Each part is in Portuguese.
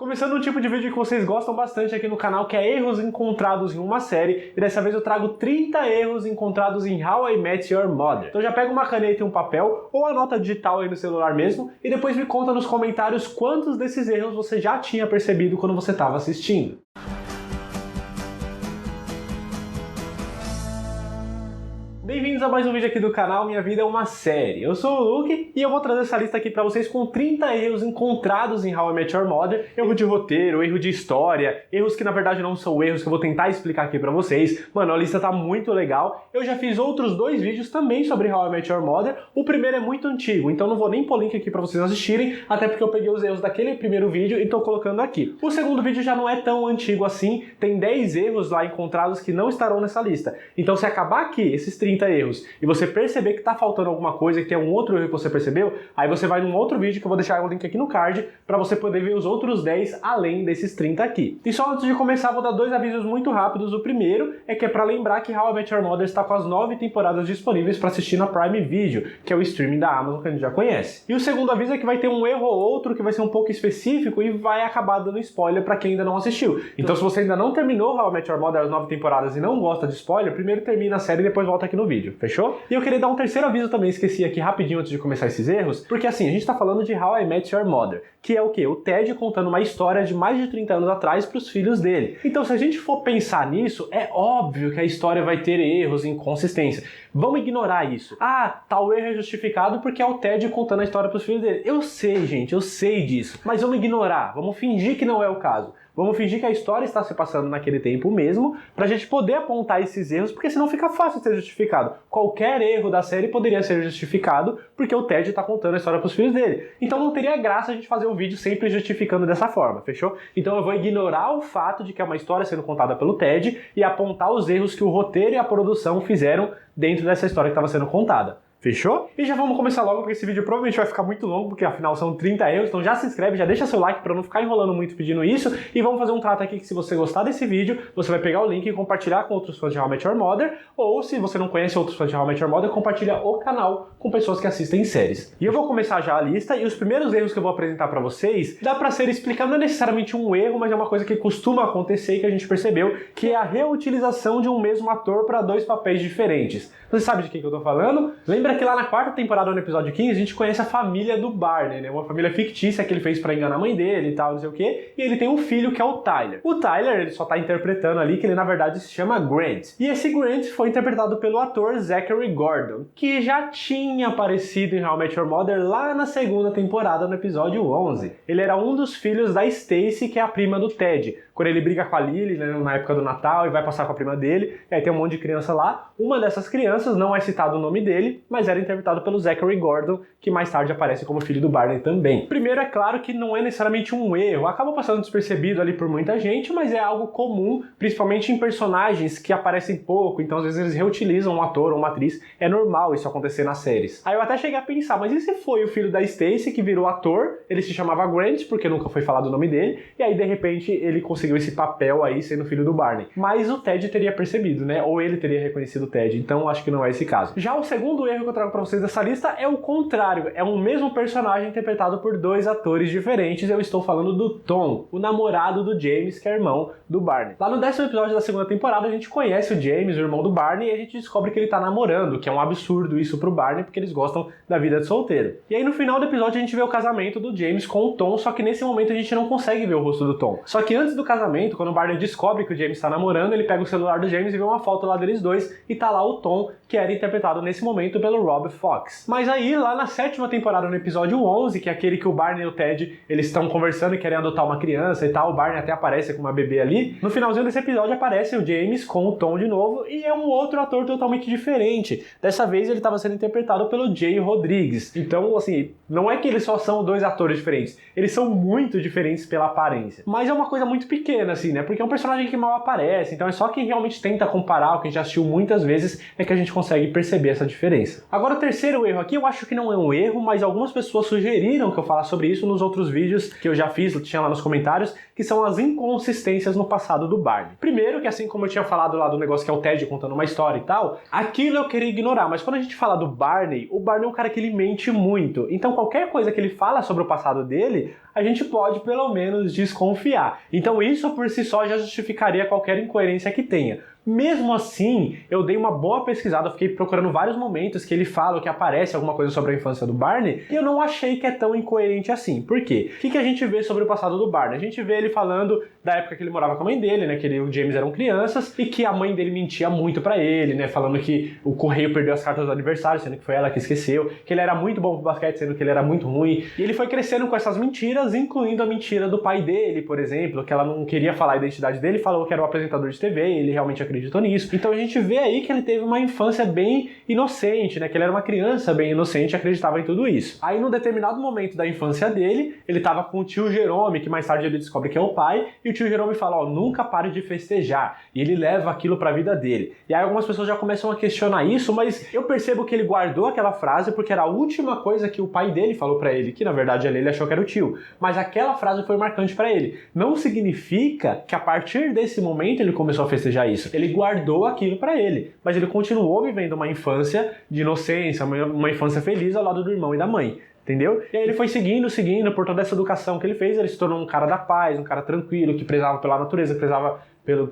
Começando um tipo de vídeo que vocês gostam bastante aqui no canal, que é erros encontrados em uma série, e dessa vez eu trago 30 erros encontrados em How I Met Your Mother. Então já pega uma caneta e um papel, ou anota digital aí no celular mesmo, e depois me conta nos comentários quantos desses erros você já tinha percebido quando você estava assistindo. Bem-vindos a mais um vídeo aqui do canal Minha Vida é uma Série. Eu sou o Luke e eu vou trazer essa lista aqui pra vocês com 30 erros encontrados em How I Met Your Mother. Erro de roteiro, erro de história, erros que na verdade não são erros, que eu vou tentar explicar aqui pra vocês. Mano, a lista tá muito legal. Eu já fiz outros dois vídeos também sobre How I Met Your Mother. O primeiro é muito antigo, então não vou nem pôr link aqui pra vocês assistirem, até porque eu peguei os erros daquele primeiro vídeo e tô colocando aqui. O segundo vídeo já não é tão antigo assim, tem 10 erros lá encontrados que não estarão nessa lista. Então se acabar aqui esses 30 erros e você perceber que tá faltando alguma coisa, que tem um outro erro que você percebeu, aí você vai num outro vídeo que eu vou deixar o link aqui no card para você poder ver os outros 10 além desses 30 aqui. E só antes de começar vou dar dois avisos muito rápidos. O primeiro é que é para lembrar que How I Met Your Mother está com as 9 temporadas disponíveis para assistir na Prime Video, que é o streaming da Amazon que a gente já conhece. E o segundo aviso é que vai ter um erro ou outro que vai ser um pouco específico e vai acabar dando spoiler para quem ainda não assistiu. Então se você ainda não terminou How I Met Your Mother as 9 temporadas e não gosta de spoiler, primeiro termina a série e depois volta aqui no vídeo. Fechou? E eu queria dar um terceiro aviso também, esqueci aqui rapidinho antes de começar esses erros, porque assim, a gente tá falando de How I Met Your Mother, que é o quê? O Ted contando uma história de mais de 30 anos atrás pros filhos dele. Então se a gente for pensar nisso, é óbvio que a história vai ter erros e inconsistências. Vamos ignorar isso. Ah, tal erro é justificado porque é o Ted contando a história pros filhos dele. Eu sei, gente, eu sei disso. Mas vamos ignorar, vamos fingir que não é o caso. Vamos fingir que a história está se passando naquele tempo mesmo, pra gente poder apontar esses erros, porque senão fica fácil de ser justificado. Qualquer erro da série poderia ser justificado, porque o Ted está contando a história pros filhos dele. Então não teria graça a gente fazer um vídeo sempre justificando dessa forma, fechou? Então eu vou ignorar o fato de que é uma história sendo contada pelo Ted e apontar os erros que o roteiro e a produção fizeram dentro dessa história que estava sendo contada. Fechou? E já vamos começar logo, porque esse vídeo provavelmente vai ficar muito longo, porque afinal são 30 erros, então já se inscreve, já deixa seu like pra não ficar enrolando muito pedindo isso, e vamos fazer um trato aqui que se você gostar desse vídeo, você vai pegar o link e compartilhar com outros fãs de How I Met Your Mother, ou se você não conhece outros fãs de How I Met Your Mother, compartilha o canal com pessoas que assistem séries. E eu vou começar já a lista, e os primeiros erros que eu vou apresentar pra vocês, dá pra ser explicado, não é necessariamente um erro, mas é uma coisa que costuma acontecer e que a gente percebeu, que é a reutilização de um mesmo ator para dois papéis diferentes. Você sabe de quem que eu tô falando? Lembra que lá na quarta temporada, no episódio 15, a gente conhece a família do Barney, né? Uma família fictícia que ele fez pra enganar a mãe dele e tal, não sei o quê. E ele tem um filho que é o Tyler. O Tyler, ele só tá interpretando ali que ele na verdade se chama Grant. E esse Grant foi interpretado pelo ator Zachary Gordon, que já tinha aparecido em How I Met Your Mother lá na segunda temporada, no episódio 11. Ele era um dos filhos da Stacy, que é a prima do Ted. Quando ele briga com a Lily, né, na época do Natal, e vai passar com a prima dele, e aí tem um monte de criança lá. Uma dessas crianças, não é citado o nome dele, mas era interpretado pelo Zachary Gordon, que mais tarde aparece como filho do Barney também. Primeiro, é claro que não é necessariamente um erro, acaba passando despercebido ali por muita gente, mas é algo comum, principalmente em personagens que aparecem pouco, então às vezes eles reutilizam um ator ou uma atriz, é normal isso acontecer nas séries. Aí eu até cheguei a pensar, mas e se foi o filho da Stacy que virou ator, ele se chamava Grant, porque nunca foi falado o nome dele, e aí de repente ele conseguiu esse papel aí sendo filho do Barney. Mas o Ted teria percebido, né? Ou ele teria reconhecido o Ted, então acho que não é esse caso. Já o segundo erro que eu trago pra vocês dessa lista é o contrário, é um mesmo personagem interpretado por dois atores diferentes. Eu estou falando do Tom, o namorado do James, que é irmão do Barney. Lá no 10º episódio da segunda temporada a gente conhece o James, o irmão do Barney, e a gente descobre que ele tá namorando, que é um absurdo isso pro Barney, porque eles gostam da vida de solteiro. E aí no final do episódio a gente vê o casamento do James com o Tom, só que nesse momento a gente não consegue ver o rosto do Tom. Só que antes do casamento, quando o Barney descobre que o James tá namorando, ele pega o celular do James e vê uma foto lá deles dois, e tá lá o Tom, que era interpretado nesse momento pelo Rob Fox. Mas aí, lá na 7ª temporada, no episódio 11, que é aquele que o Barney e o Ted, eles estão conversando e querem adotar uma criança e tal, o Barney até aparece com uma bebê ali, no finalzinho desse episódio aparece o James com o Tom de novo, e é um outro ator totalmente diferente. Dessa vez ele estava sendo interpretado pelo Jay Rodrigues. Então, assim, não é que eles só são dois atores diferentes, eles são muito diferentes pela aparência. Mas é uma coisa muito pequena, assim, né? Porque é um personagem que mal aparece, então é só quem realmente tenta comparar, o que já assistiu muitas vezes, é que a gente consegue perceber essa diferença. Agora o terceiro erro aqui, eu acho que não é um erro, mas algumas pessoas sugeriram que eu falasse sobre isso nos outros vídeos que eu já fiz, tinha lá nos comentários, que são as inconsistências no passado do Barney. Primeiro, que assim como eu tinha falado lá do negócio que é o Ted contando uma história e tal, aquilo eu queria ignorar, mas quando a gente fala do Barney, o Barney é um cara que ele mente muito, então qualquer coisa que ele fala sobre o passado dele, a gente pode pelo menos desconfiar. Então isso por si só já justificaria qualquer incoerência que tenha. Mesmo assim, eu dei uma boa pesquisada, eu fiquei procurando vários momentos que ele fala, que aparece alguma coisa sobre a infância do Barney, e eu não achei que é tão incoerente assim. Por quê? O que a gente vê sobre o passado do Barney? A gente vê ele falando da época que ele morava com a mãe dele, né, que ele e o James eram crianças, e que a mãe dele mentia muito pra ele, né, falando que o correio perdeu as cartas do aniversário, sendo que foi ela que esqueceu, que ele era muito bom pro basquete, sendo que ele era muito ruim, e ele foi crescendo com essas mentiras, incluindo a mentira do pai dele, por exemplo, que ela não queria falar a identidade dele, falou que era um apresentador de TV, e ele realmente acreditou nisso. Então a gente vê aí que ele teve uma infância bem inocente, né? Que ele era uma criança bem inocente e acreditava em tudo isso. Aí num determinado momento da infância dele, ele tava com o tio Jerome, que mais tarde ele descobre que é o pai, e o tio Jerome fala, ó, nunca pare de festejar. E ele leva aquilo pra vida dele. E aí algumas pessoas já começam a questionar isso, mas eu percebo que ele guardou aquela frase porque era a última coisa que o pai dele falou pra ele, que na verdade ele achou que era o tio. Mas aquela frase foi marcante pra ele. Não significa que a partir desse momento ele começou a festejar isso. Ele guardou aquilo pra ele, mas ele continuou vivendo uma infância de inocência, uma infância feliz ao lado do irmão e da mãe. Entendeu? E aí ele foi seguindo por toda essa educação que ele fez, ele se tornou um cara da paz, um cara tranquilo, que prezava pela natureza, prezava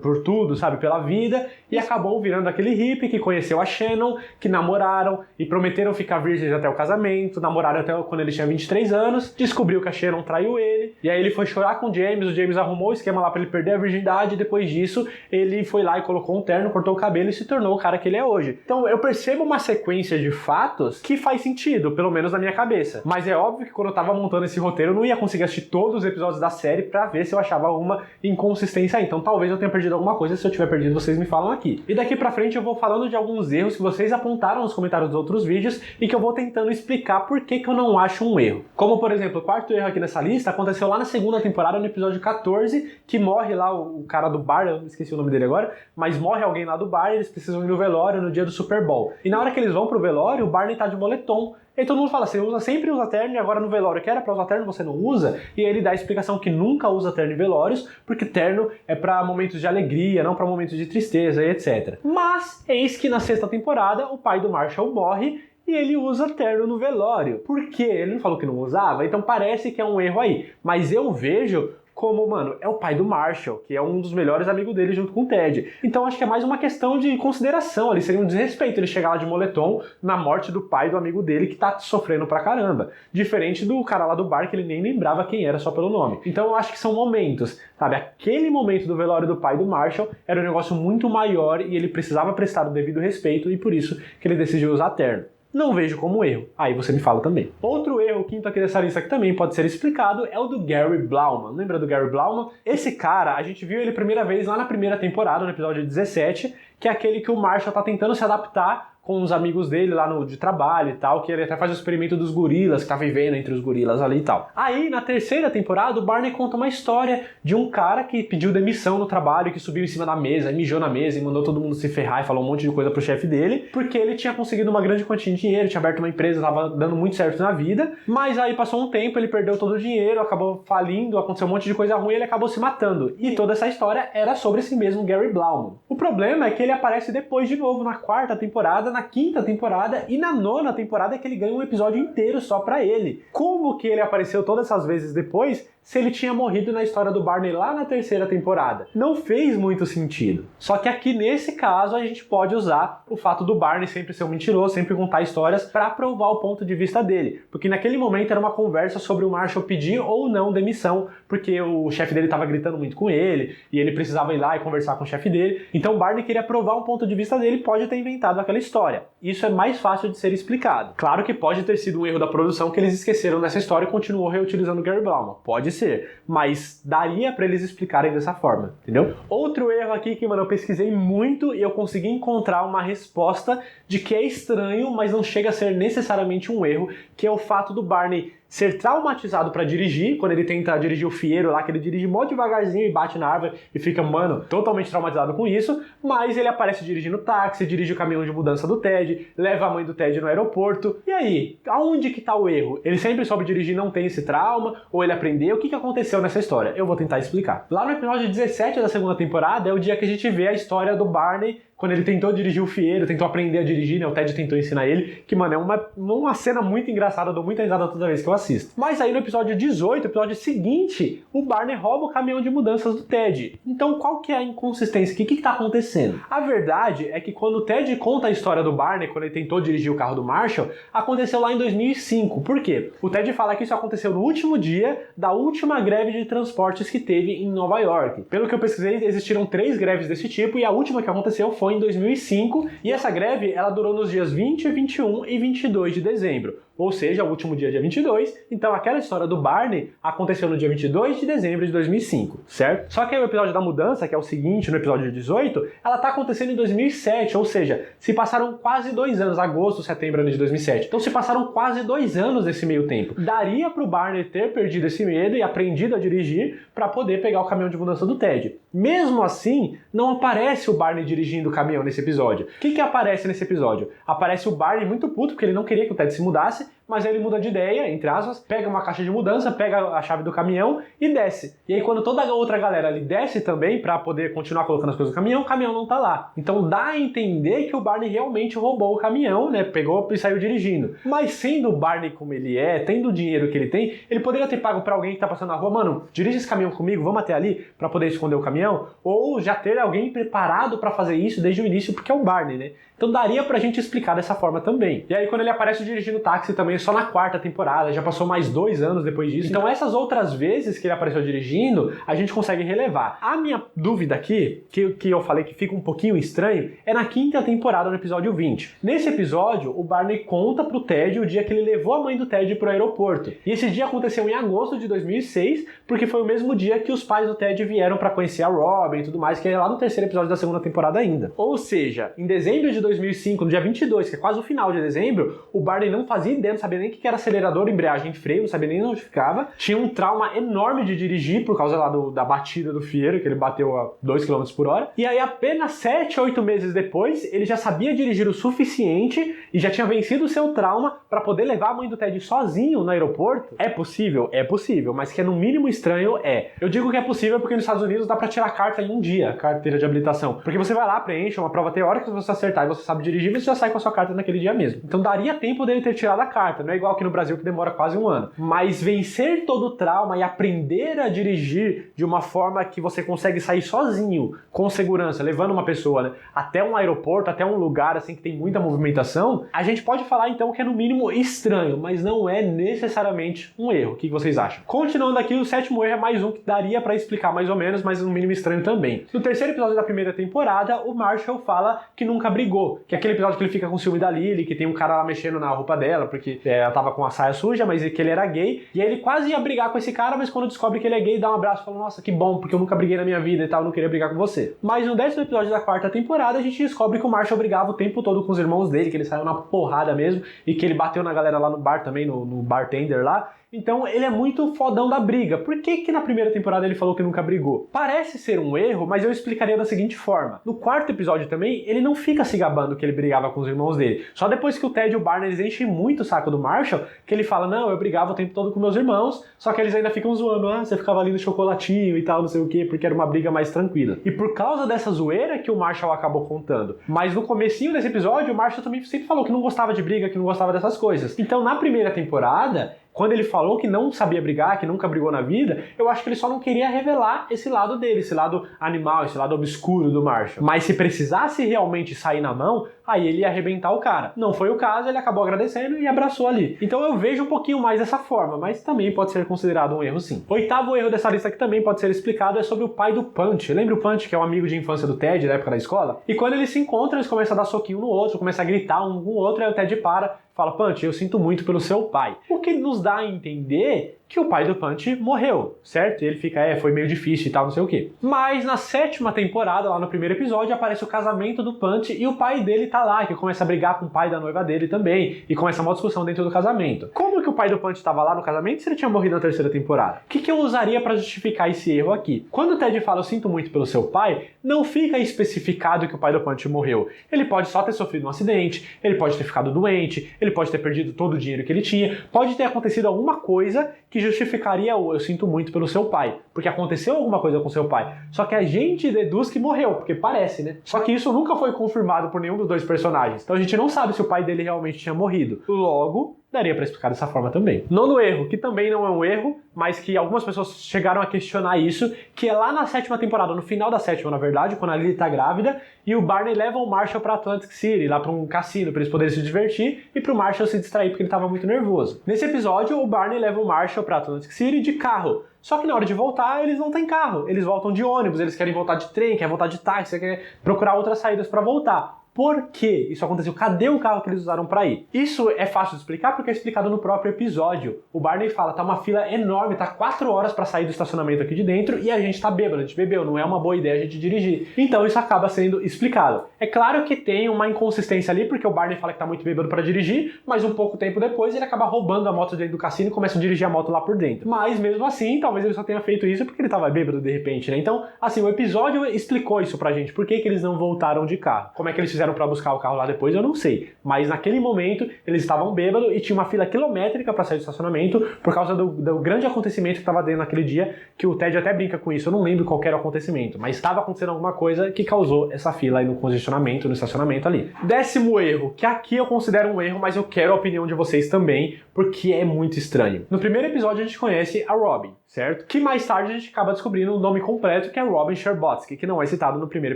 por tudo, sabe, pela vida, e acabou virando aquele hippie que conheceu a Shannon, que namoraram e prometeram ficar virgens até o casamento, namoraram até quando ele tinha 23 anos, descobriu que a Shannon traiu ele, e aí ele foi chorar com o James arrumou o esquema lá pra ele perder a virgindade, e depois disso ele foi lá e colocou um terno, cortou o cabelo e se tornou o cara que ele é hoje. Então eu percebo uma sequência de fatos que faz sentido, pelo menos na minha cabeça, mas é óbvio que quando eu tava montando esse roteiro eu não ia conseguir assistir todos os episódios da série pra ver se eu achava alguma inconsistência aí, então talvez eu tenha perdido alguma coisa, se eu tiver perdido vocês me falam aqui. E daqui pra frente eu vou falando de alguns erros que vocês apontaram nos comentários dos outros vídeos e que eu vou tentando explicar por que eu não acho um erro. Como por exemplo, o quarto erro aqui nessa lista aconteceu lá na segunda temporada, no episódio 14, que morre lá o cara do bar, eu esqueci o nome dele agora, mas morre alguém lá do bar e eles precisam ir no velório no dia do Super Bowl. E na hora que eles vão pro velório, o Barney tá de moletom. E todo mundo fala, você sempre usa terno e agora no velório que era pra usar terno você não usa? E ele dá a explicação que nunca usa terno em velórios, porque terno é pra momentos de alegria, não pra momentos de tristeza e etc. Mas eis que na sexta temporada o pai do Marshall morre e ele usa terno no velório. Por quê? Ele não falou que não usava? Então parece que é um erro aí. Mas eu vejo como, mano, é o pai do Marshall, que é um dos melhores amigos dele junto com o Ted. Então acho que é mais uma questão de consideração ali, seria um desrespeito ele chegar lá de moletom na morte do pai do amigo dele que tá sofrendo pra caramba. Diferente do cara lá do bar que ele nem lembrava quem era só pelo nome. Então eu acho que são momentos, sabe? Aquele momento do velório do pai do Marshall era um negócio muito maior e ele precisava prestar o devido respeito e por isso que ele decidiu usar terno. Não vejo como erro. Aí você me fala também. Outro erro, quinto aqui dessa lista que também pode ser explicado, é o do Gary Blauman. Lembra do Gary Blauman? Esse cara, a gente viu ele primeira vez lá na primeira temporada, no episódio 17, que é aquele que o Marshall tá tentando se adaptar com os amigos dele lá de trabalho e tal, que ele até faz o experimento dos gorilas, que tá vivendo entre os gorilas ali e tal. Aí, na terceira temporada, o Barney conta uma história de um cara que pediu demissão no trabalho, que subiu em cima da mesa, mijou na mesa e mandou todo mundo se ferrar e falou um monte de coisa pro chefe dele, porque ele tinha conseguido uma grande quantia de dinheiro, tinha aberto uma empresa, tava dando muito certo na vida, mas aí passou um tempo, ele perdeu todo o dinheiro, acabou falindo, aconteceu um monte de coisa ruim e ele acabou se matando. E toda essa história era sobre esse mesmo Gary Blauman. O problema é que ele aparece depois de novo na quarta temporada, na quinta temporada e na nona temporada que ele ganha um episódio inteiro só pra ele. Como que ele apareceu todas essas vezes depois se ele tinha morrido na história do Barney lá na terceira temporada? Não fez muito sentido. Só que aqui nesse caso a gente pode usar o fato do Barney sempre ser um mentiroso, sempre contar histórias pra provar o ponto de vista dele. Porque naquele momento era uma conversa sobre o Marshall pedir ou não demissão, porque o chefe dele tava gritando muito com ele e ele precisava ir lá e conversar com o chefe dele. Então o Barney queria provar um ponto de vista dele, pode ter inventado aquela história. Isso é mais fácil de ser explicado. Claro que pode ter sido um erro da produção que eles esqueceram dessa história e continuou reutilizando o Gary Blauman. Pode ser, mas daria pra eles explicarem dessa forma, entendeu? Outro erro aqui que, mano, eu pesquisei muito e eu consegui encontrar uma resposta de que é estranho, mas não chega a ser necessariamente um erro, que é o fato do Barney ser traumatizado pra dirigir, quando ele tenta dirigir o Fieiro lá, que ele dirige mó devagarzinho e bate na árvore e fica, mano, totalmente traumatizado com isso, mas ele aparece dirigindo táxi, dirige o caminhão de mudança do Ted, leva a mãe do Ted no aeroporto. E aí, aonde que tá o erro? Ele sempre soube dirigir e não tem esse trauma? Ou ele aprendeu? O que aconteceu nessa história? Eu vou tentar explicar. Lá no episódio 17 da segunda temporada é o dia que a gente vê a história do Barney quando ele tentou dirigir o Fieiro, tentou aprender a dirigir, né? O Ted tentou ensinar ele, que, mano, é uma cena muito engraçada, eu dou muita risada toda vez que eu assisto. Mas aí no episódio 18, episódio seguinte, o Barney rouba o caminhão de mudanças do Ted. Então qual que é a inconsistência? O que tá acontecendo? A verdade é que quando o Ted conta a história do Barney, quando ele tentou dirigir o carro do Marshall, aconteceu lá em 2005. Por quê? O Ted fala que isso aconteceu no último dia da última greve de transportes que teve em Nova York. Pelo que eu pesquisei, existiram 3 greves desse tipo e a última que aconteceu foi em 2005, e essa greve ela durou nos dias 20, 21 e 22 de dezembro. Ou seja, o último dia 22, então aquela história do Barney aconteceu no dia 22 de dezembro de 2005, certo? Só que aí o episódio da mudança, que é o seguinte, no episódio 18, ela tá acontecendo em 2007, ou seja, se passaram quase 2 anos, agosto, setembro de 2007. Então se passaram quase 2 anos nesse meio tempo. Daria pro Barney ter perdido esse medo e aprendido a dirigir para poder pegar o caminhão de mudança do Ted. Mesmo assim, não aparece o Barney dirigindo o caminhão nesse episódio. O que aparece nesse episódio? Aparece o Barney muito puto, porque ele não queria que o Ted se mudasse, mas aí ele muda de ideia, entre aspas, pega uma caixa de mudança, pega a chave do caminhão e desce. E aí quando toda a outra galera ali desce também pra poder continuar colocando as coisas no caminhão, o caminhão não tá lá. Então dá a entender que o Barney realmente roubou o caminhão, né? Pegou e saiu dirigindo. Mas sendo o Barney como ele é, tendo o dinheiro que ele tem, ele poderia ter pago pra alguém que tá passando na rua, mano, dirige esse caminhão comigo, vamos até ali pra poder esconder o caminhão, ou já ter alguém preparado pra fazer isso desde o início, porque é o Barney, né? Então daria pra gente explicar dessa forma também. E aí quando ele aparece dirigindo o táxi também, só na 4ª temporada, já passou mais 2 anos depois disso. Então essas outras vezes que ele apareceu dirigindo, a gente consegue relevar. A minha dúvida aqui, que eu falei que fica um pouquinho estranho, é na 5ª temporada, no episódio 20. Nesse episódio, o Barney conta pro Ted o dia que ele levou a mãe do Ted pro aeroporto. E esse dia aconteceu em agosto de 2006, porque foi o mesmo dia que os pais do Ted vieram pra conhecer a Robin e tudo mais, que é lá no 3º episódio da 2ª temporada ainda. Ou seja, em dezembro de 2005, no dia 22, que é quase o final de dezembro, o Barney não fazia ideia, não sabia nem o que era acelerador, embreagem e freio, não sabia nem onde ficava. Tinha um trauma enorme de dirigir por causa lá da batida do Fieiro, que ele bateu a 2 km por hora. E aí apenas 7, 8 meses depois, ele já sabia dirigir o suficiente e já tinha vencido o seu trauma para poder levar a mãe do Ted sozinho no aeroporto. É possível? É possível, mas que é no mínimo estranho, é. Eu digo que é possível porque nos Estados Unidos dá para tirar a carta em um dia, carteira de habilitação. Porque você vai lá, preenche uma prova teórica, se você acertar e você sabe dirigir, você já sai com a sua carta naquele dia mesmo. Então daria tempo dele ter tirado a carta, não é igual aqui no Brasil que demora quase 1 ano. Mas vencer todo o trauma e aprender a dirigir de uma forma que você consegue sair sozinho, com segurança, levando uma pessoa, né, até um aeroporto, até um lugar assim que tem muita movimentação, a gente pode falar então que é no mínimo estranho, mas não é necessariamente um erro. O que vocês acham? Continuando aqui, o 7º erro é mais um que daria pra explicar mais ou menos, mas no mínimo estranho também. No 3º episódio da 1ª temporada, o Marshall fala que nunca brigou, que é aquele episódio que ele fica com ciúme da Lily, que tem um cara lá mexendo na roupa dela, porque ela tava com a saia suja, mas que ele era gay, e aí ele quase ia brigar com esse cara, mas quando descobre que ele é gay, dá um abraço e fala, nossa, que bom, porque eu nunca briguei na minha vida e tal, eu não queria brigar com você. Mas no 10º episódio da 4ª temporada, a gente descobre que o Marshall brigava o tempo todo com os irmãos dele, que ele saiu na porrada mesmo, e que ele bateu na galera lá no bar também, no bartender lá. Então ele é muito fodão da briga. Por que na 1ª temporada ele falou que nunca brigou? Parece ser um erro, mas eu explicaria da seguinte forma. No 4º episódio também, ele não fica se gabando que ele brigava com os irmãos dele. Só depois que o Ted e o Barney eles enchem muito o saco do Marshall, que ele fala, não, eu brigava o tempo todo com meus irmãos, só que eles ainda ficam zoando, você ficava ali no chocolatinho e tal, não sei o quê, porque era uma briga mais tranquila. E por causa dessa zoeira que o Marshall acabou contando. Mas no comecinho desse episódio, o Marshall também sempre falou que não gostava de briga, que não gostava dessas coisas. Então na 1ª temporada, quando ele falou que não sabia brigar, que nunca brigou na vida, eu acho que ele só não queria revelar esse lado dele, esse lado animal, esse lado obscuro do Marshall. Mas se precisasse realmente sair na mão, aí ele ia arrebentar o cara. Não foi o caso, ele acabou agradecendo e abraçou ali. Então eu vejo um pouquinho mais dessa forma, mas também pode ser considerado um erro sim. 8º erro dessa lista que também pode ser explicado é sobre o pai do Punch. Lembra o Punch, que é um amigo de infância do Ted, da época da escola? E quando eles se encontram, eles começam a dar soquinho no outro, começam a gritar um com o outro, aí o Ted fala, Punch, eu sinto muito pelo seu pai. O que nos dá a entender que o pai do Punch morreu, certo? E ele fica, foi meio difícil e tal, não sei o quê. Mas na 7ª temporada, lá no 1º episódio, aparece o casamento do Punch e o pai dele tá lá, que começa a brigar com o pai da noiva dele também, e começa uma discussão dentro do casamento. Como que o pai do Punch tava lá no casamento se ele tinha morrido na 3ª temporada? O que eu usaria pra justificar esse erro aqui? Quando o Ted fala, eu sinto muito pelo seu pai, não fica especificado que o pai do Punch morreu. Ele pode só ter sofrido um acidente, ele pode ter ficado doente, ele pode ter perdido todo o dinheiro que ele tinha, pode ter acontecido alguma coisa que que justificaria o eu sinto muito pelo seu pai, porque aconteceu alguma coisa com seu pai. Só que a gente deduz que morreu, porque parece, né? Só que isso nunca foi confirmado por nenhum dos dois personagens. Então a gente não sabe se o pai dele realmente tinha morrido. Logo, daria pra explicar dessa forma também. Nono erro, que também não é um erro, mas que algumas pessoas chegaram a questionar isso, que é lá na 7ª temporada, no final da 7ª, na verdade, quando a Lily tá grávida, e o Barney leva o Marshall pra Atlantic City, lá pra um cassino, pra eles poderem se divertir, e pro Marshall se distrair porque ele tava muito nervoso. Nesse episódio, o Barney leva o Marshall pra Atlantic City de carro. Só que na hora de voltar, eles não têm carro. Eles voltam de ônibus, eles querem voltar de trem, querem voltar de táxi, querem procurar outras saídas pra voltar. Por que isso aconteceu? Cadê o carro que eles usaram pra ir? Isso é fácil de explicar porque é explicado no próprio episódio. O Barney fala, tá uma fila enorme, tá 4 horas pra sair do estacionamento aqui de dentro e a gente tá bêbado, a gente bebeu, não é uma boa ideia a gente dirigir. Então isso acaba sendo explicado. É claro que tem uma inconsistência ali, porque o Barney fala que tá muito bêbado pra dirigir, mas um pouco tempo depois ele acaba roubando a moto dentro do cassino e começa a dirigir a moto lá por dentro. Mas mesmo assim, talvez ele só tenha feito isso porque ele tava bêbado de repente, né? Então, assim, o episódio explicou isso pra gente. Por que eles não voltaram de carro? Como é que eles fizeram pra buscar o carro lá depois, eu não sei. Mas naquele momento, eles estavam bêbados e tinha uma fila quilométrica pra sair do estacionamento por causa do grande acontecimento que estava dentro naquele dia, que o Ted até brinca com isso, eu não lembro qual era o acontecimento, mas estava acontecendo alguma coisa que causou essa fila aí no congestionamento, no estacionamento ali. 10º erro, que aqui eu considero um erro, mas eu quero a opinião de vocês também, porque é muito estranho. No primeiro episódio a gente conhece a Robin, certo? Que mais tarde a gente acaba descobrindo o nome completo, que é Robin Scherbatsky, que não é citado no primeiro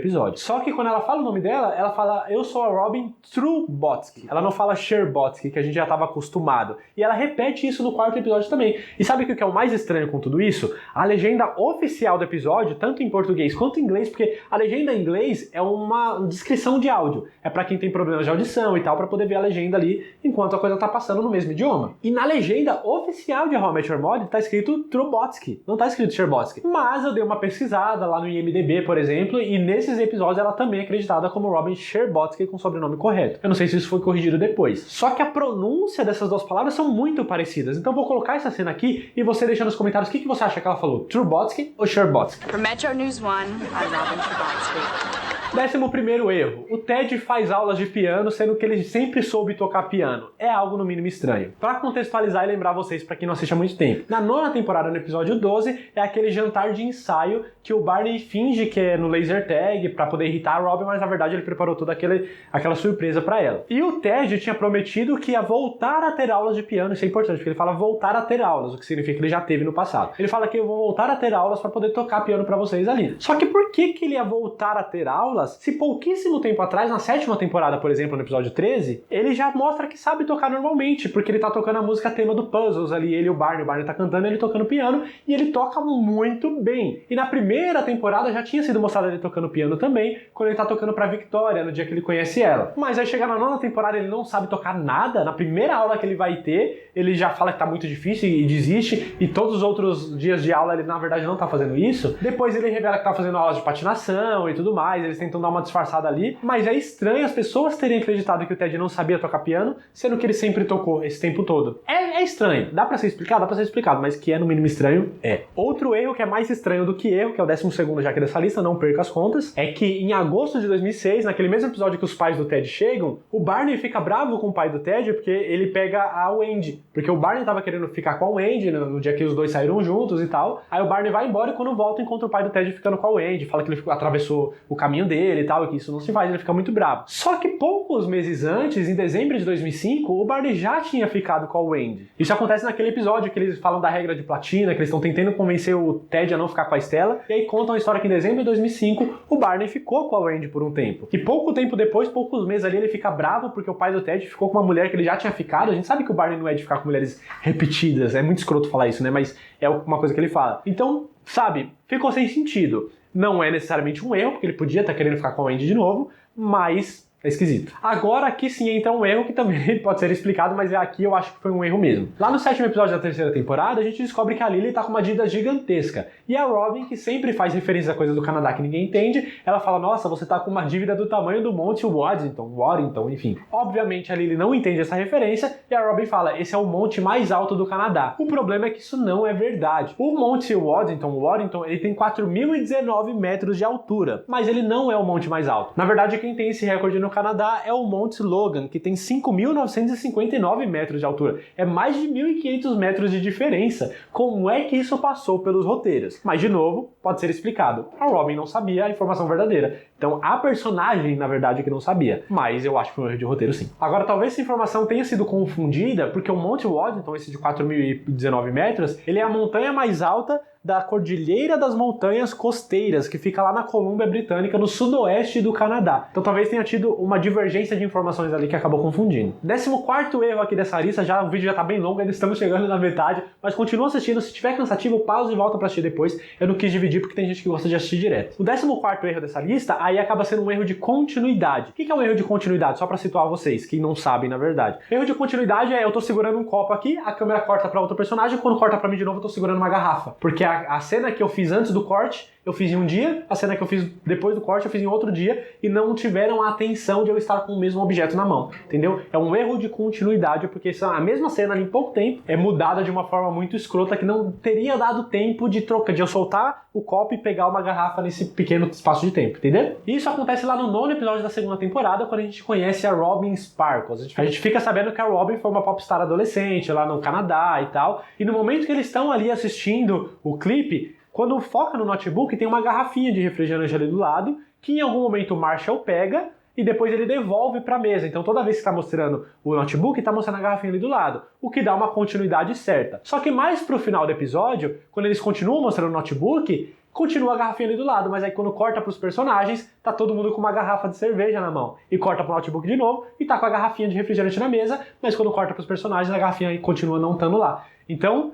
episódio. Só que quando ela fala o nome dela, ela fala, eu sou a Robin Trubotsky. Ela não fala Scherbatsky, que a gente já estava acostumado. E ela repete isso no 4º episódio também. E sabe o que é o mais estranho com tudo isso? A legenda oficial do episódio, tanto em português quanto em inglês, porque a legenda em inglês é uma descrição de áudio. É pra quem tem problemas de audição e tal, pra poder ver a legenda ali enquanto a coisa tá passando no mesmo idioma. E na legenda oficial de How I Met Your Mother tá escrito Trubotsky, não tá escrito Scherbatsky. Mas eu dei uma pesquisada lá no IMDb, por exemplo, e nesses episódios ela também é acreditada como Robin Scherbatsky com sobrenome correto. Eu não sei se isso foi corrigido depois. Só que a pronúncia dessas duas palavras são muito parecidas. Então vou colocar essa cena aqui e você deixa nos comentários o que você acha que ela falou, Trubotsky ou Scherbatsky. For Metro News 1, I'm Robin Scherbatsky. 11º erro. O Ted faz aulas de piano, sendo que ele sempre soube tocar piano. É algo no mínimo estranho. Pra contextualizar e lembrar vocês, pra quem não assiste há muito tempo. Na 9ª temporada, no episódio 12, é aquele jantar de ensaio que o Barney finge que é no laser tag pra poder irritar a Robin, mas na verdade ele preparou toda aquela surpresa pra ela. E o Ted tinha prometido que ia voltar a ter aulas de piano, isso é importante, porque ele fala voltar a ter aulas, o que significa que ele já teve no passado. Ele fala que eu vou voltar a ter aulas pra poder tocar piano pra vocês ali. Só que por que ele ia voltar a ter aulas se pouquíssimo tempo atrás, na 7ª temporada, por exemplo, no episódio 13, ele já mostra que sabe tocar normalmente, porque ele tá tocando a música tema do Puzzles ali, ele e o Barney tá cantando, ele tocando piano, e ele toca muito bem. E na primeira temporada já tinha sido mostrado ele tocando piano também, quando ele tá tocando pra Victoria, no dia que ele conhece ela. Mas aí chega na 9ª temporada, ele não sabe tocar nada, na primeira aula que ele vai ter, ele já fala que tá muito difícil e desiste, e todos os outros dias de aula ele na verdade não tá fazendo isso. Depois ele revela que tá fazendo aulas de patinação e tudo mais, eles tentam dar uma disfarçada ali, mas é estranho as pessoas terem acreditado que o Ted não sabia tocar piano, sendo que ele sempre tocou esse tempo todo. É estranho. Dá pra ser explicado? Dá pra ser explicado, mas que é no mínimo estranho, é. Outro erro que é mais estranho do que erro, que é o 12º já aqui dessa lista, não perca as contas, é que em agosto de 2006, naquele mesmo episódio que os pais do Ted chegam, o Barney fica bravo com o pai do Ted porque ele pega a Wendy, porque o Barney tava querendo ficar com a Wendy no dia que os dois saíram juntos e tal, aí o Barney vai embora e quando volta encontra o pai do Ted ficando com a Wendy, fala que ele atravessou o caminho dele e tal, e que isso não se faz, ele fica muito bravo. Só que poucos meses antes, em dezembro de 2005, o Barney já tinha ficado com a Wendy. Isso acontece naquele episódio que eles falam da regra de platina, que eles estão tentando convencer o Ted a não ficar com a Stella, e aí contam a história que em dezembro de 2005, o Barney ficou com a Wendy por um tempo. E pouco tempo depois, poucos meses ali, ele fica bravo porque o pai do Ted ficou com uma mulher que ele já tinha ficado. A gente sabe que o Barney não é de ficar com mulheres repetidas, é muito escroto falar isso, né? Mas é uma coisa que ele fala. Então, sabe, ficou sem sentido. Não é necessariamente um erro, porque ele podia estar querendo ficar com a Wendy de novo, mas é esquisito. Agora aqui sim entra um erro que também pode ser explicado, mas aqui eu acho que foi um erro mesmo. Lá no 7º episódio da 3ª temporada, a gente descobre que a Lily tá com uma dívida gigantesca. E a Robin, que sempre faz referência a coisas do Canadá que ninguém entende, ela fala, nossa, você tá com uma dívida do tamanho do Monte Waddington, enfim. Obviamente a Lily não entende essa referência e a Robin fala, esse é o monte mais alto do Canadá. O problema é que isso não é verdade. O Monte Waddington, ele tem 4.019 metros de altura, mas ele não é o monte mais alto. Na verdade, quem tem esse recorde no Canadá é o Monte Logan, que tem 5.959 metros de altura. É mais de 1.500 metros de diferença. Como é que isso passou pelos roteiros? Mas, de novo, pode ser explicado. A Robin não sabia a informação verdadeira. Então, a personagem, na verdade, que não sabia. Mas eu acho que foi um erro de roteiro, sim. Agora, talvez essa informação tenha sido confundida, porque o Monte Washington, esse de 4.019 metros, ele é a montanha mais alta da Cordilheira das Montanhas Costeiras, que fica lá na Colômbia Britânica, no sudoeste do Canadá. Então talvez tenha tido uma divergência de informações ali que acabou confundindo. 14º erro aqui dessa lista, o vídeo já tá bem longo, ainda estamos chegando na metade, mas continua assistindo. Se tiver cansativo, pausa e volta pra assistir depois. Eu não quis dividir porque tem gente que gosta de assistir direto. O 14º erro dessa lista, aí acaba sendo um erro de continuidade. O que é um erro de continuidade? Só pra situar vocês, que não sabem na verdade. Erro de continuidade é eu tô segurando um copo aqui, a câmera corta pra outro personagem, quando corta pra mim de novo eu tô segurando uma garrafa. Porque a cena que eu fiz antes do corte, eu fiz em um dia, a cena que eu fiz depois do corte, eu fiz em outro dia, e não tiveram a atenção de eu estar com o mesmo objeto na mão, entendeu? É um erro de continuidade, porque a mesma cena ali em pouco tempo é mudada de uma forma muito escrota que não teria dado tempo de eu soltar o copo e pegar uma garrafa nesse pequeno espaço de tempo, entendeu? E isso acontece lá no 9º episódio da segunda temporada, quando a gente conhece a Robin Sparkles. A gente fica sabendo que a Robin foi uma popstar adolescente lá no Canadá e tal, e no momento que eles estão ali assistindo o clipe, quando foca no notebook, tem uma garrafinha de refrigerante ali do lado, que em algum momento o Marshall pega e depois ele devolve para a mesa. Então toda vez que está mostrando o notebook, está mostrando a garrafinha ali do lado, o que dá uma continuidade certa. Só que mais pro final do episódio, quando eles continuam mostrando o notebook, continua a garrafinha ali do lado, mas aí quando corta pros personagens, tá todo mundo com uma garrafa de cerveja na mão. E corta pro notebook de novo, e tá com a garrafinha de refrigerante na mesa, mas quando corta pros personagens, a garrafinha continua não estando lá. Então,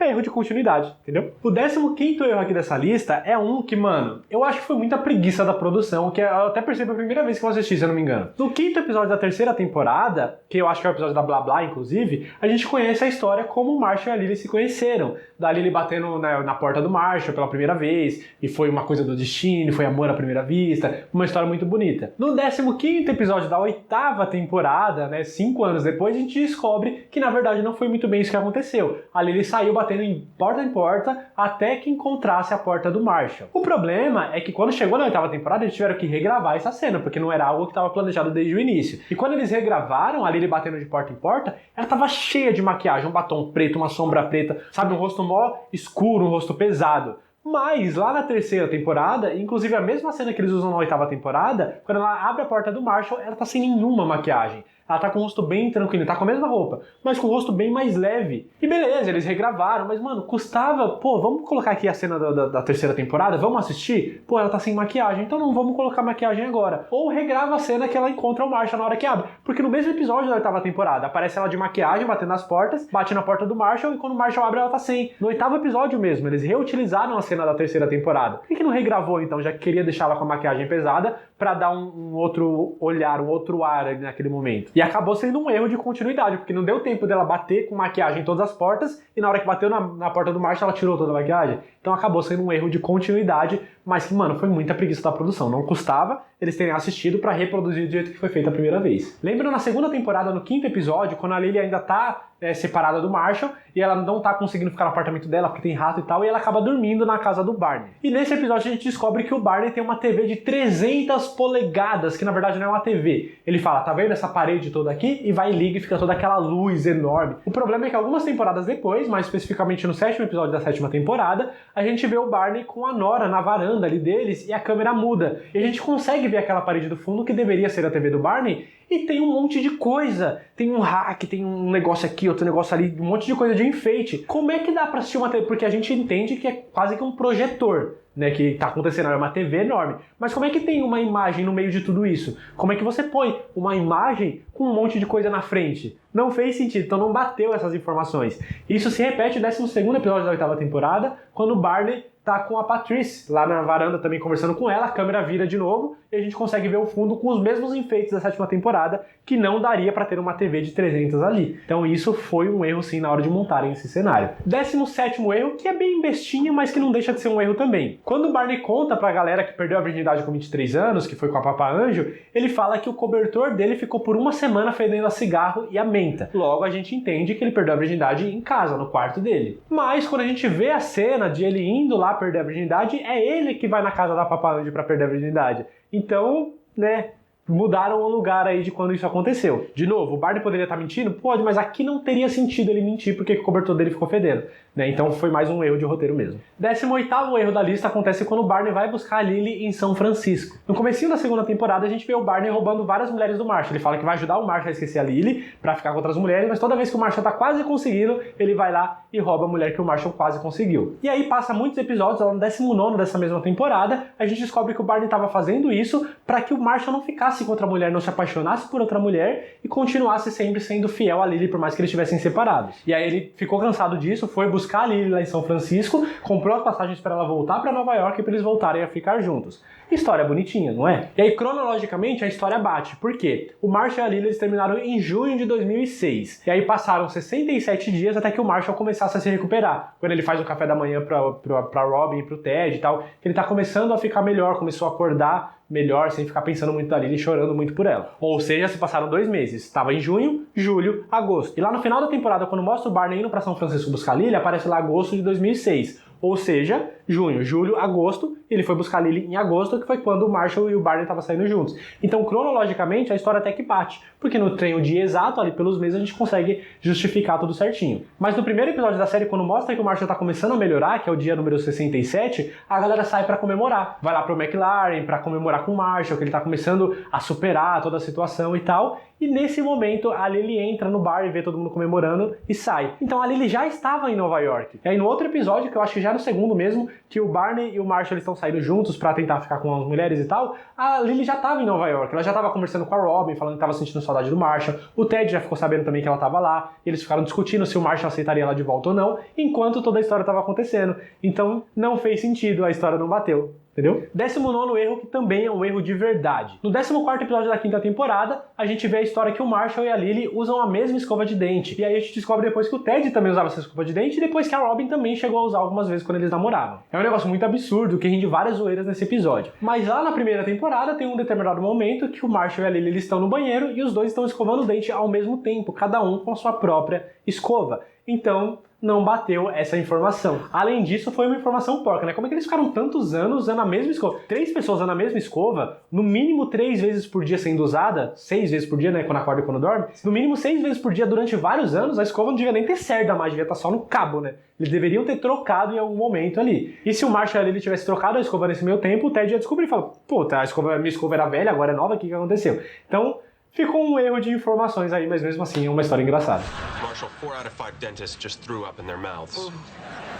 é erro de continuidade, entendeu? O 15º erro aqui dessa lista é um que, mano, eu acho que foi muita preguiça da produção, que eu até percebi a primeira vez que eu assisti, se eu não me engano. No 5º episódio da terceira temporada, que eu acho que é o episódio da Blá Blá, inclusive, a gente conhece a história como o Marshall e a Lily se conheceram. Da Lily batendo na porta do Marshall pela primeira vez, e foi uma coisa do destino, foi amor à primeira vista, uma história muito bonita. No 15º episódio da 8ª temporada, né, 5 anos depois, a gente descobre que na verdade não foi muito bem isso que aconteceu. A Lily saiu batendo em porta até que encontrasse a porta do Marshall. O problema é que quando chegou na 8ª temporada eles tiveram que regravar essa cena, porque não era algo que estava planejado desde o início. E quando eles regravaram, a Lily batendo de porta em porta, ela estava cheia de maquiagem, um batom preto, uma sombra preta, sabe, um rosto mó escuro, um rosto pesado. Mas lá na 3ª temporada, inclusive a mesma cena que eles usam na 8ª temporada, quando ela abre a porta do Marshall, ela tá sem nenhuma maquiagem. Ela tá com o rosto bem tranquilo, tá com a mesma roupa, mas com o rosto bem mais leve. E beleza, eles regravaram, mas mano, custava, pô, vamos colocar aqui a cena da 3ª temporada, vamos assistir? Pô, ela tá sem maquiagem, então não vamos colocar maquiagem agora. Ou regrava a cena que ela encontra o Marshall na hora que abre. Porque no mesmo episódio da 8ª temporada, aparece ela de maquiagem, batendo nas portas, bate na porta do Marshall, e quando o Marshall abre, ela tá sem. No 8º episódio mesmo, eles reutilizaram a cena da 3ª temporada. Por que não regravou então, já que queria deixar ela com a maquiagem pesada, pra dar um outro olhar, um outro ar ali naquele momento? E acabou sendo um erro de continuidade, porque não deu tempo dela bater com maquiagem em todas as portas, e na hora que bateu na porta do Marshall, ela tirou toda a maquiagem. Então acabou sendo um erro de continuidade, mas que, mano, foi muita preguiça da produção. Não custava eles terem assistido pra reproduzir do jeito que foi feito a primeira vez. Lembra na 2ª temporada, no 5º episódio, quando a Lily ainda tá separada do Marshall, e ela não tá conseguindo ficar no apartamento dela porque tem rato e tal, e ela acaba dormindo na casa do Barney. E nesse episódio a gente descobre que o Barney tem uma TV de 300 polegadas, que na verdade não é uma TV. Ele fala, tá vendo essa parede toda aqui? E vai e liga e fica toda aquela luz enorme. O problema é que algumas temporadas depois, mais especificamente no 7º episódio da 7ª temporada, a gente vê o Barney com a Nora na varanda ali deles, e a câmera muda. E a gente consegue ver aquela parede do fundo que deveria ser a TV do Barney, e tem um monte de coisa. Tem um hack, tem um negócio aqui, outro negócio ali, um monte de coisa de enfeite. Como é que dá pra assistir uma TV? Porque a gente entende que é quase que um projetor, né, que tá acontecendo, é uma TV enorme. Mas como é que tem uma imagem no meio de tudo isso? Como é que você põe uma imagem com um monte de coisa na frente? Não fez sentido, então não bateu essas informações. Isso se repete no 12º episódio da 8ª temporada, quando o Barney tá com a Patrice lá na varanda também conversando com ela, a câmera vira de novo e a gente consegue ver o fundo com os mesmos enfeites da 7ª temporada, que não daria pra ter uma TV de 300 ali. Então isso foi um erro sim na hora de montarem esse cenário. 17º erro, que é bem bestinha, mas que não deixa de ser um erro também. Quando o Barney conta pra galera que perdeu a virgindade com 23 anos, que foi com a Papa Anjo, ele fala que o cobertor dele ficou por uma semana fedendo a cigarro e a menta. Logo a gente entende que ele perdeu a virgindade em casa, no quarto dele. Mas quando a gente vê a cena de ele indo lá perder a virgindade, é ele que vai na casa da Papa Anjo pra perder a virgindade. Então, né, mudaram o lugar aí de quando isso aconteceu. De novo, o Barney poderia estar mentindo? Pode, mas aqui não teria sentido ele mentir porque o cobertor dele ficou fedendo, né? Então foi mais um erro de roteiro mesmo. 18º erro da lista acontece quando o Barney vai buscar a Lily em São Francisco. No comecinho da segunda temporada a gente vê o Barney roubando várias mulheres do Marshall. Ele fala que vai ajudar o Marshall a esquecer a Lily pra ficar com outras mulheres, mas toda vez que o Marshall tá quase conseguindo, ele vai lá e rouba a mulher que o Marshall quase conseguiu. E aí passa muitos episódios, lá no 19º dessa mesma temporada, a gente descobre que o Barney estava fazendo isso para que o Marshall não ficasse com outra mulher, não se apaixonasse por outra mulher e continuasse sempre sendo fiel a Lily, por mais que eles estivessem separados. E aí ele ficou cansado disso, foi buscar a Lily lá em São Francisco, comprou as passagens para ela voltar para Nova York e para eles voltarem a ficar juntos. História bonitinha, não é? E aí, cronologicamente, a história bate. Por quê? O Marshall e a Lily eles terminaram em junho de 2006. E aí passaram 67 dias até que o Marshall começasse a se recuperar. Quando ele faz um café da manhã pra Robin e pro Ted e tal, ele tá começando a ficar melhor, começou a acordar melhor, sem ficar pensando muito na Lily e chorando muito por ela. Ou seja, se passaram 2 meses. Estava em junho, julho, agosto. E lá no final da temporada, quando mostra o Barney indo pra São Francisco buscar a Lily, aparece lá agosto de 2006. Ou seja, junho, julho, agosto, ele foi buscar a Lily em agosto, que foi quando o Marshall e o Barney estavam saindo juntos. Então, cronologicamente, a história até que bate, porque não tem o dia exato, ali pelos meses a gente consegue justificar tudo certinho. Mas no primeiro episódio da série, quando mostra que o Marshall tá começando a melhorar, que é o dia número 67, a galera sai pra comemorar. Vai lá pro McLaren pra comemorar com o Marshall, que ele tá começando a superar toda a situação e tal. E nesse momento, a Lily entra no bar e vê todo mundo comemorando e sai. Então a Lily já estava em Nova York. E aí no outro episódio, que eu acho que já no segundo mesmo, que o Barney e o Marshall estão saindo juntos pra tentar ficar com as mulheres e tal, a Lily já estava em Nova York. Ela já estava conversando com a Robin, falando que estava sentindo saudade do Marshall. O Ted já ficou sabendo também que ela estava lá. E eles ficaram discutindo se o Marshall aceitaria ela de volta ou não, enquanto toda a história estava acontecendo. Então não fez sentido, a história não bateu. Entendeu? 19º erro, que também é um erro de verdade. No 14º episódio da 5ª temporada, a gente vê a história que o Marshall e a Lily usam a mesma escova de dente. E aí a gente descobre depois que o Ted também usava essa escova de dente e depois que a Robin também chegou a usar algumas vezes quando eles namoravam. É um negócio muito absurdo, que rende várias zoeiras nesse episódio. Mas lá na primeira temporada tem um determinado momento que o Marshall e a Lily eles estão no banheiro e os dois estão escovando o dente ao mesmo tempo, cada um com a sua própria escova. Então, não bateu essa informação. Além disso, foi uma informação porca, né? Como é que eles ficaram tantos anos usando a mesma escova? 3 pessoas usando a mesma escova, no mínimo 3 vezes por dia sendo usada, 6 vezes por dia, né? Quando acorda e quando dorme. No mínimo 6 vezes por dia durante vários anos, a escova não devia nem ter cerda mais, devia estar só no cabo, né? Eles deveriam ter trocado em algum momento ali. E se o Marshall ali tivesse trocado a escova nesse meio tempo, o Ted ia descobrir e falar, pô, tá, minha escova era velha, agora é nova, o que aconteceu? Então, ficou um erro de informações aí, mas mesmo assim é uma história engraçada. Marshall, 4 out of 5 dentists just threw up in their mouths.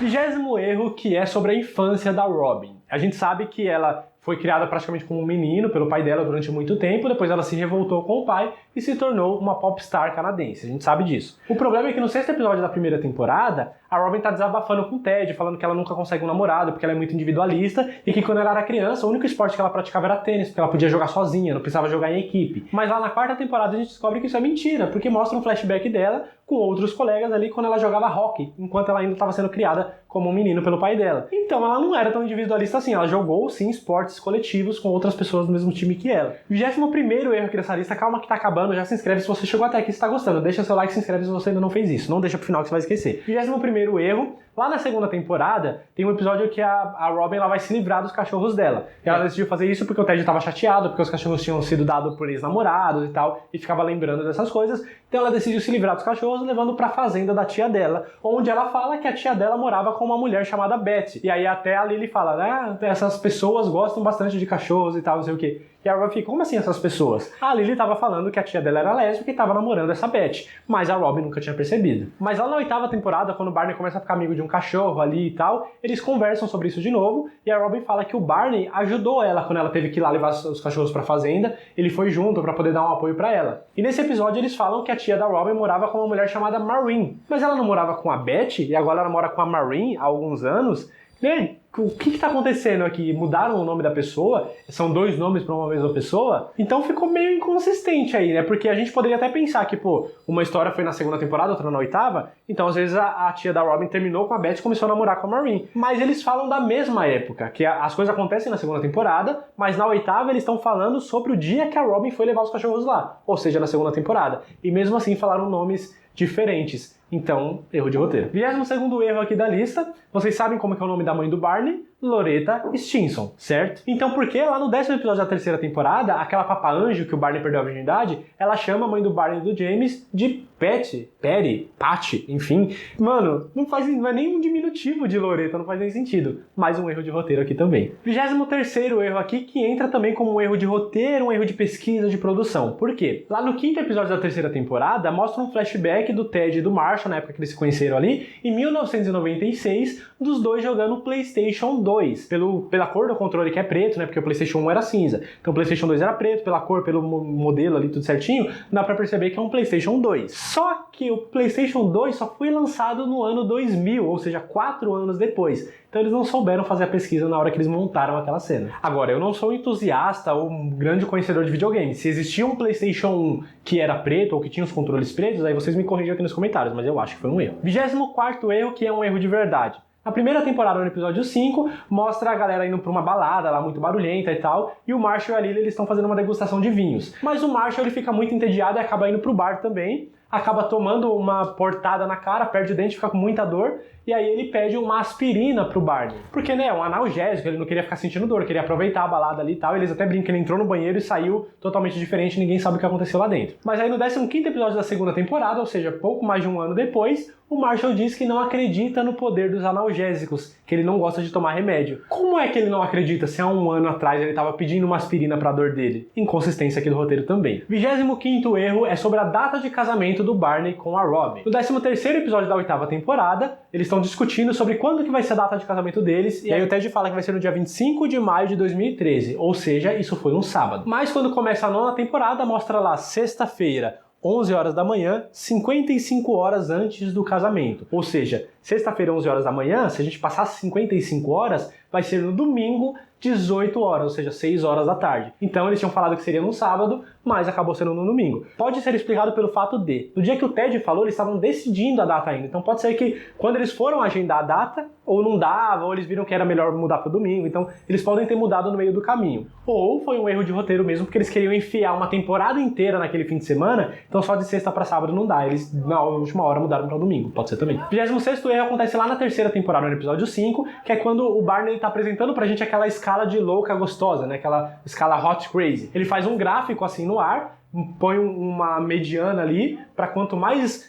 20º erro, que é sobre a infância da Robin. A gente sabe que ela foi criada praticamente como um menino pelo pai dela durante muito tempo, depois ela se revoltou com o pai e se tornou uma popstar canadense, a gente sabe disso. O problema é que no 6º episódio da primeira temporada, a Robin tá desabafando com o Ted, falando que ela nunca consegue um namorado porque ela é muito individualista e que quando ela era criança, o único esporte que ela praticava era tênis, porque ela podia jogar sozinha, não precisava jogar em equipe. Mas lá na 4ª temporada a gente descobre que isso é mentira, porque mostra um flashback dela com outros colegas ali quando ela jogava hockey, enquanto ela ainda estava sendo criada como um menino pelo pai dela. Então ela não era tão individualista assim, ela jogou sim esportes coletivos com outras pessoas do mesmo time que ela. 21º erro aqui dessa lista, calma que tá acabando, já se inscreve se você chegou até aqui e está gostando, deixa seu like e se inscreve se você ainda não fez isso, não deixa pro final que você vai esquecer. 21º erro, lá na 2ª temporada, tem um episódio que a Robin ela vai se livrar dos cachorros dela. E ela decidiu fazer isso porque o Ted estava chateado, porque os cachorros tinham sido dados por ex-namorados e tal, e ficava lembrando dessas coisas. Então ela decidiu se livrar dos cachorros, levando pra fazenda da tia dela, onde ela fala que a tia dela morava com uma mulher chamada Betty. E aí até a Lily fala, né, essas pessoas gostam bastante de cachorros e tal, não sei o quê. E a Robin fica, como assim essas pessoas? A Lily tava falando que a tia dela era lésbica e tava namorando essa Betty, mas a Robin nunca tinha percebido. Mas lá na 8ª temporada, quando o Barney começa a ficar amigo de um cachorro ali e tal, eles conversam sobre isso de novo, e a Robin fala que o Barney ajudou ela quando ela teve que ir lá levar os cachorros pra fazenda, ele foi junto pra poder dar um apoio pra ela. E nesse episódio eles falam que a tia da Robin morava com uma mulher chamada Maureen, mas ela não morava com a Betty, e agora ela mora com a Maureen há alguns anos, né? O que está acontecendo aqui? Mudaram o nome da pessoa? São 2 nomes para uma mesma pessoa? Então ficou meio inconsistente aí, né? Porque a gente poderia até pensar que, pô, uma história foi na 2ª temporada, outra na 8ª, então às vezes a tia da Robin terminou com a Betty e começou a namorar com a Maureen. Mas eles falam da mesma época, que as coisas acontecem na 2ª temporada, mas na 8ª eles estão falando sobre o dia que a Robin foi levar os cachorros lá, ou seja, na 2ª temporada. E mesmo assim falaram nomes diferentes. Então, erro de roteiro. 22º erro aqui da lista, vocês sabem como que é o nome da mãe do Barney? Loretta Stinson, certo? Então por que lá no 10º episódio da terceira temporada, aquela papa-anjo que o Barney perdeu a virgindade, ela chama a mãe do Barney e do James de Patty, enfim. Mano, não é nem um diminutivo de Loretta, não faz nem sentido. Mais um erro de roteiro aqui também. 23º erro aqui, que entra também como um erro de roteiro, um erro de pesquisa, de produção. Por quê? Lá no 5º episódio da terceira temporada, mostra um flashback do Ted e do Marshall, na época que eles se conheceram ali, em 1996, dos dois jogando PlayStation 2. Pela cor do controle que é preto, né? Porque o PlayStation 1 era cinza. Então o PlayStation 2 era preto, pela cor, pelo modelo ali, tudo certinho, dá pra perceber que é um PlayStation 2. Só que o PlayStation 2 só foi lançado no ano 2000, ou seja, 4 anos depois. Então eles não souberam fazer a pesquisa na hora que eles montaram aquela cena. Agora, eu não sou entusiasta ou um grande conhecedor de videogames. Se existia um PlayStation 1 que era preto ou que tinha os controles pretos, aí vocês me corrigem aqui nos comentários, mas eu acho que foi um erro. 24º erro, que é um erro de verdade. Na primeira temporada, no episódio 5, mostra a galera indo pra uma balada lá muito barulhenta e tal, e o Marshall e a Lily eles estão fazendo uma degustação de vinhos. Mas o Marshall ele fica muito entediado e acaba indo pro bar também, acaba tomando uma portada na cara, perde o dente, fica com muita dor, e aí ele pede uma aspirina pro Barney. Porque, né, um analgésico, ele não queria ficar sentindo dor, queria aproveitar a balada ali e tal, eles até brincam, ele entrou no banheiro e saiu totalmente diferente, ninguém sabe o que aconteceu lá dentro. Mas aí no 15º episódio da segunda temporada, ou seja, pouco mais de um ano depois, o Marshall diz que não acredita no poder dos analgésicos, que ele não gosta de tomar remédio. Como é que ele não acredita se há um ano atrás ele estava pedindo uma aspirina pra dor dele? Inconsistência aqui do roteiro também. 25º erro é sobre a data de casamento do Barney com a Robin. No 13º episódio da 8ª temporada, eles estão discutindo sobre quando que vai ser a data de casamento deles, e aí o Ted fala que vai ser no dia 25 de maio de 2013, ou seja, isso foi um sábado. Mas quando começa a 9ª temporada, mostra lá sexta-feira, 11 horas da manhã, 55 horas antes do casamento. Ou seja, sexta-feira, 11 horas da manhã, se a gente passar 55 horas, vai ser no domingo, 18 horas, ou seja, 6 horas da tarde. Então eles tinham falado que seria no sábado, mas acabou sendo no domingo. Pode ser explicado pelo fato de, no dia que o Ted falou, eles estavam decidindo a data ainda. Então pode ser que quando eles foram agendar a data, ou não dava, ou eles viram que era melhor mudar para o domingo. Então eles podem ter mudado no meio do caminho. Ou foi um erro de roteiro mesmo, porque eles queriam enfiar uma temporada inteira naquele fim de semana, então só de sexta para sábado não dá. Eles, na última hora, mudaram para domingo. Pode ser também. 26º erro acontece lá na terceira temporada, no episódio 5, que é quando o Barney tá apresentando pra gente aquela escala de louca gostosa, né? Aquela escala hot crazy. Ele faz um gráfico assim no ar, põe uma mediana ali, para quanto mais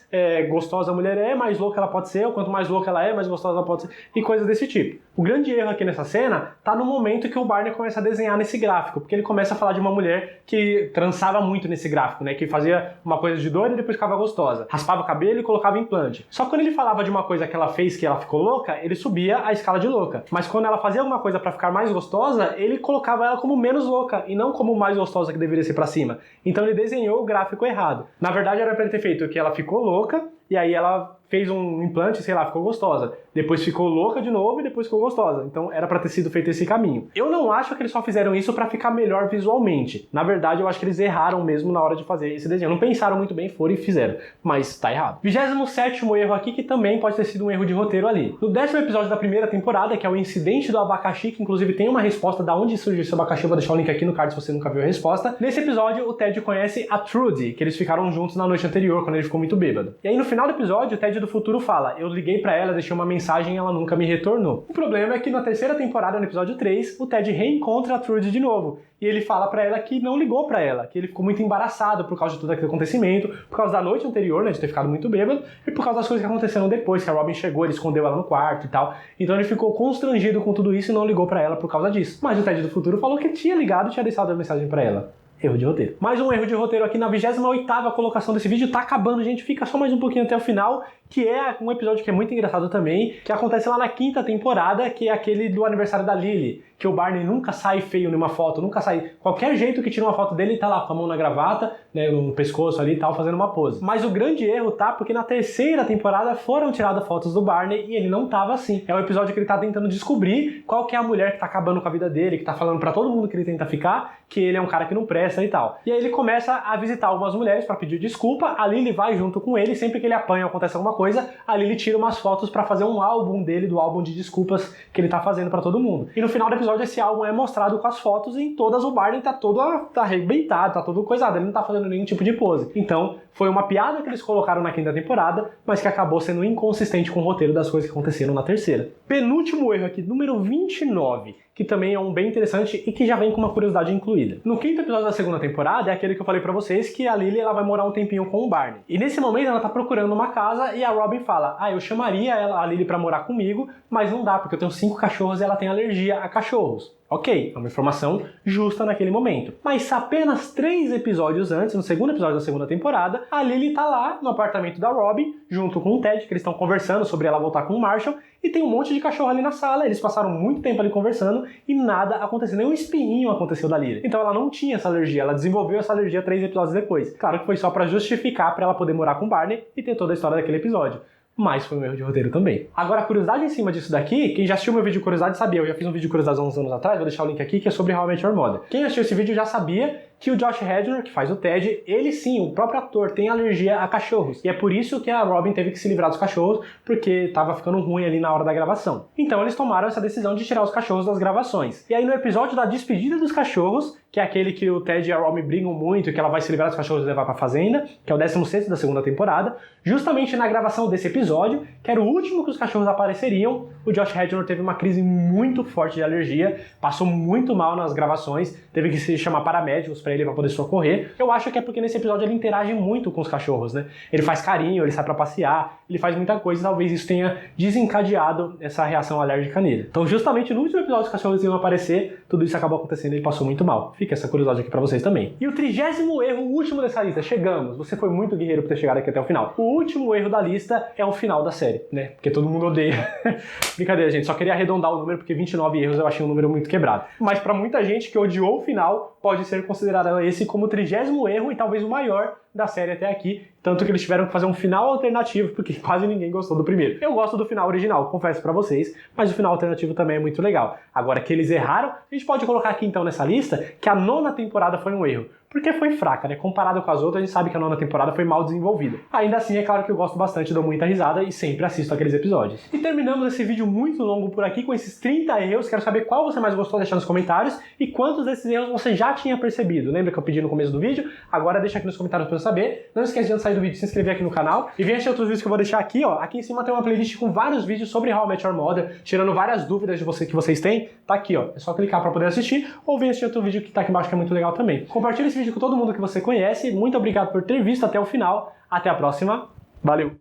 gostosa a mulher é, mais louca ela pode ser, ou quanto mais louca ela é, mais gostosa ela pode ser, e coisas desse tipo. O grande erro aqui nessa cena tá no momento que o Barney começa a desenhar nesse gráfico, porque ele começa a falar de uma mulher que trançava muito nesse gráfico, né? Que fazia uma coisa de dor e depois ficava gostosa. Raspava o cabelo e colocava implante. Só que quando ele falava de uma coisa que ela fez que ela ficou louca, ele subia a escala de louca. Mas quando ela fazia alguma coisa para ficar mais gostosa, ele colocava ela como menos louca e não como mais gostosa que deveria ser para cima. Então ele desenhou o gráfico errado. Na verdade era para ele ter feito que ela ficou louca e aí ela fez um implante, sei lá, ficou gostosa. Depois ficou louca de novo e depois ficou gostosa. Então era pra ter sido feito esse caminho. Eu não acho que eles só fizeram isso pra ficar melhor visualmente. Na verdade, eu acho que eles erraram mesmo na hora de fazer esse desenho. Não pensaram muito bem, foram e fizeram. Mas tá errado. 27º erro aqui, que também pode ter sido um erro de roteiro ali. No 10º episódio da primeira temporada, que é o incidente do abacaxi, que inclusive tem uma resposta da onde surgiu esse abacaxi, eu vou deixar o link aqui no card se você nunca viu a resposta. Nesse episódio, o Ted conhece a Trudy, que eles ficaram juntos na noite anterior, quando ele ficou muito bêbado. E aí no final do episódio, o Ted do futuro fala: eu liguei pra ela, deixei uma mensagem e ela nunca me retornou. O problema é que na terceira temporada, no episódio 3, o Ted reencontra a Trudy de novo. E ele fala pra ela que não ligou pra ela, que ele ficou muito embaraçado por causa de todo aquele acontecimento, por causa da noite anterior, né, de ter ficado muito bêbado, e por causa das coisas que aconteceram depois, que a Robin chegou, ele escondeu ela no quarto e tal. Então ele ficou constrangido com tudo isso e não ligou pra ela por causa disso. Mas o Ted do futuro falou que tinha ligado e tinha deixado a mensagem pra ela. Erro de roteiro. Mais um erro de roteiro aqui na 28ª colocação desse vídeo. Tá acabando, gente. Fica só mais um pouquinho até o final, que é um episódio que é muito engraçado também, que acontece lá na 5ª temporada, que é aquele do aniversário da Lily, que o Barney nunca sai feio numa foto, nunca sai... Qualquer jeito que tira uma foto dele, ele tá lá com a mão na gravata, né, no pescoço ali e tal, fazendo uma pose. Mas o grande erro tá porque na terceira temporada foram tiradas fotos do Barney e ele não tava assim. É o episódio que ele tá tentando descobrir qual que é a mulher que tá acabando com a vida dele, que tá falando pra todo mundo que ele tenta ficar, que ele é um cara que não presta e tal. E aí ele começa a visitar algumas mulheres pra pedir desculpa, a Lily vai junto com ele, sempre que ele apanha ou acontece alguma coisa, a Lily tira umas fotos pra fazer um álbum dele, do álbum de desculpas que ele tá fazendo pra todo mundo. E no final do episódio episódio esse álbum é mostrado com as fotos e em todas o Barney tá todo arrebentado, tá todo coisado, ele não tá fazendo nenhum tipo de pose. Então, foi uma piada que eles colocaram na quinta temporada, mas que acabou sendo inconsistente com o roteiro das coisas que aconteceram na terceira. Penúltimo erro aqui, número 29, que também é um bem interessante e que já vem com uma curiosidade incluída. No quinto episódio da segunda temporada é aquele que eu falei pra vocês que a Lily ela vai morar um tempinho com o Barney. E nesse momento ela tá procurando uma casa e a Robin fala: eu chamaria a Lily pra morar comigo, mas não dá porque eu tenho 5 cachorros e ela tem alergia a cachorros. Ok, é uma informação justa naquele momento. Mas apenas 3 episódios antes, no segundo episódio da segunda temporada, a Lily tá lá no apartamento da Robin, junto com o Ted, que eles estão conversando sobre ela voltar com o Marshall, e tem um monte de cachorro ali na sala, eles passaram muito tempo ali conversando e nada aconteceu, nem um espinho aconteceu da Lily. Então ela não tinha essa alergia, ela desenvolveu essa alergia 3 episódios depois. Claro que foi só pra justificar pra ela poder morar com o Barney e ter toda a história daquele episódio. Mas foi um erro de roteiro também. Agora, a curiosidade em cima disso daqui, quem já assistiu meu vídeo de curiosidade sabia, eu já fiz um vídeo de curiosidade há uns anos atrás, vou deixar o link aqui, que é sobre How I Met Your Mother. Quem assistiu esse vídeo já sabia que o Josh Radnor, que faz o Ted, ele sim, o próprio ator, tem alergia a cachorros. E é por isso que a Robin teve que se livrar dos cachorros, porque tava ficando ruim ali na hora da gravação. Então eles tomaram essa decisão de tirar os cachorros das gravações. E aí no episódio da despedida dos cachorros, que é aquele que o Ted e a Robin brigam muito, que ela vai se livrar dos cachorros e levar pra fazenda, que é o 16º da segunda temporada, justamente na gravação desse episódio, que era o último que os cachorros apareceriam, o Josh Radnor teve uma crise muito forte de alergia, passou muito mal nas gravações, teve que se chamar paramédicos pra ele pra poder socorrer. Eu acho que é porque nesse episódio ele interage muito com os cachorros, né? Ele faz carinho, ele sai pra passear, ele faz muita coisa e talvez isso tenha desencadeado essa reação alérgica nele. Então justamente no último episódio os cachorros iam aparecer, tudo isso acabou acontecendo e ele passou muito mal. Fica essa curiosidade aqui pra vocês também. E o 30º erro, o último dessa lista, chegamos. Você foi muito guerreiro por ter chegado aqui até o final. O último erro da lista é o final da série, né? Porque todo mundo odeia. Brincadeira, gente, só queria arredondar o número porque 29 erros eu achei um número muito quebrado. Mas pra muita gente que odiou o final, pode ser considerado esse como o 30º erro e talvez o maior da série até aqui, tanto que eles tiveram que fazer um final alternativo, porque quase ninguém gostou do primeiro. Eu gosto do final original, confesso pra vocês, mas o final alternativo também é muito legal. Agora que eles erraram, a gente pode colocar aqui então nessa lista que a 9ª temporada foi um erro, porque foi fraca, né? Comparado com as outras, a gente sabe que a 9ª temporada foi mal desenvolvida. Ainda assim, é claro que eu gosto bastante, dou muita risada e sempre assisto aqueles episódios. E terminamos esse vídeo muito longo por aqui com esses 30 erros. Quero saber qual você mais gostou, deixar nos comentários e quantos desses erros você já tinha percebido. Lembra que eu pedi no começo do vídeo? Agora deixa aqui nos comentários pra eu saber. Não esquece de antes de sair do vídeo se inscrever aqui no canal e venha assistir outros vídeos que eu vou deixar aqui, ó. Aqui em cima tem uma playlist com vários vídeos sobre How I Met Your Mother, tirando várias dúvidas de que vocês têm. Tá aqui, ó. É só clicar pra poder assistir ou venha assistir outro vídeo que tá aqui embaixo que é muito legal também. Compartilha esse vídeo com todo mundo que você conhece. Muito obrigado por ter visto até o final. Até a próxima. Valeu!